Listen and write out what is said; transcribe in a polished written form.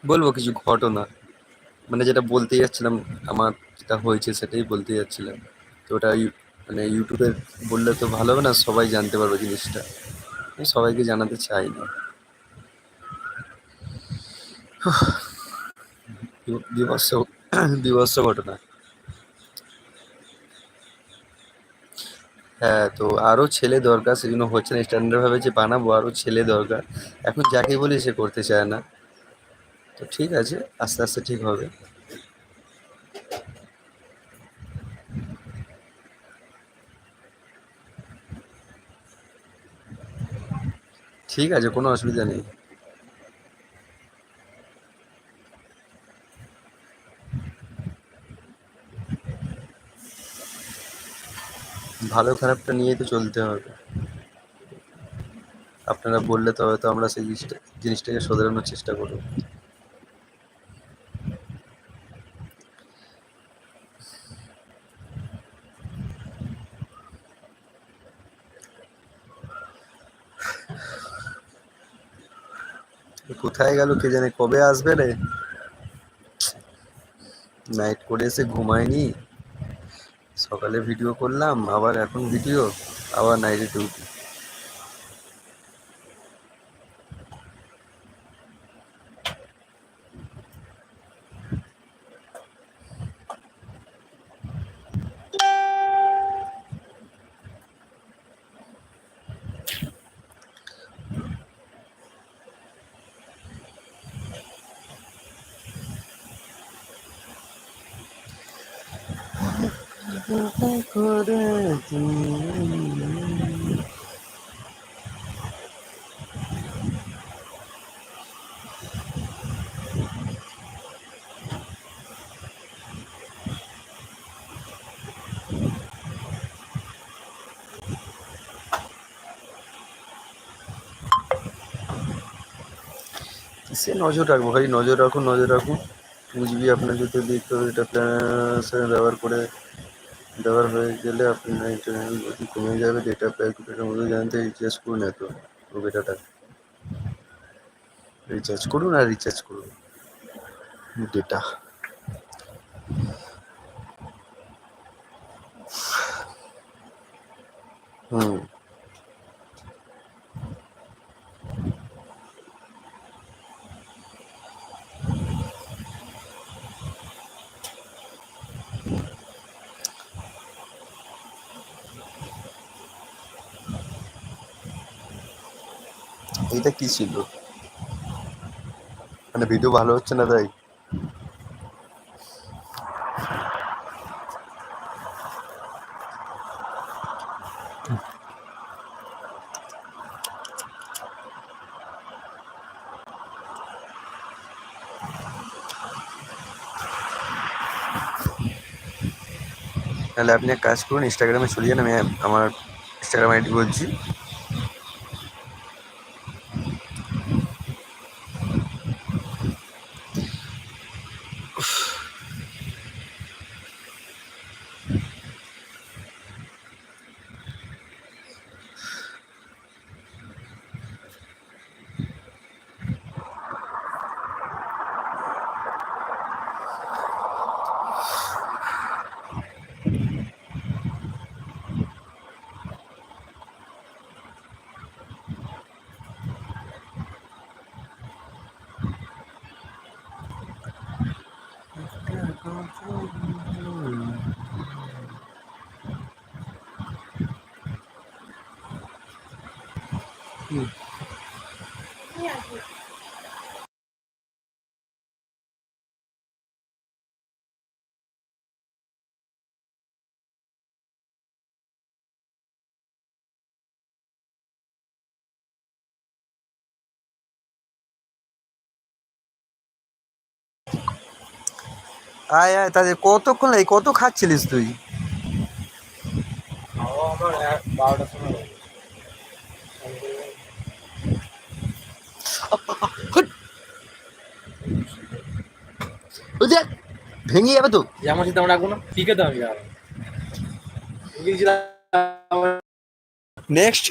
বলবো কিছু ঘটনা, মানে যেটা বলতে যাচ্ছিলাম, আমার যেটা হয়েছে সেটাই বলতে যাচ্ছিলাম। তো ওটা মানে ইউটিউবে বললে তো ভালো হবে না, সবাই জানতে পারবে জিনিসটা। আমি সবাইকে জানাতে চাই না। বিভৎস বিভৎস ঘটনা। হ্যাঁ, তো আরো ছেলে দরকার, সেজন্য হচ্ছে না। স্ট্যান্ডার্ড ভাবে যে বানাবো, আরো ছেলে দরকার। এখন যাকে বলি সে করতে চায় না। তো ঠিক আছে, আস্তে আস্তে ঠিক হবে। ঠিক আছে, কোনো অসুবিধা নেই। ভালো খারাপটা নিয়েই তো চলতে হবে। আপনারা বললে তবে তো আমরা সেই জিনিসটাকে শোধরানোর চেষ্টা করবো। কোথায় গেল কে জানে, কবে আসবে রে? নাইট করে এসে ঘুমায়নি, সকালে ভিডিও করলাম, আবার এখন ভিডিও, আবার নাইটে ডিউটি। সে নজর রাখবো ভাই, নজর রাখুন, নজর রাখুন। বুঝবি আপনার যদি দেখতে হবে, এটা ব্যবহার করে ব্যবহার হয়ে গেলে আপনার ইন্টারনেট গতি কমে যাবে। ডেটা প্যাক ডেটার মধ্যে জানতে রিচার্জ করুন, এত ও ডেটাটা রিচার্জ করুন আর রিচার্জ করুন ডেটা। হুম। এইটা কি ছিল? মানে ভিডিও ভালো হচ্ছে না তাই? তাহলে আপনি এক কাজ করুন, ইনস্টাগ্রামে চলে যান। আমি আমার ইনস্টাগ্রাম আইডি বলছি। আয় আয়, তাদের কতক্ষণ লাগে? কত খাচ্ছিলিস তুই? ভেঙে যাবে তো। যেমন চিন্তা আমরা রাখবো না, ঠিক আছে। আমি নেক্সট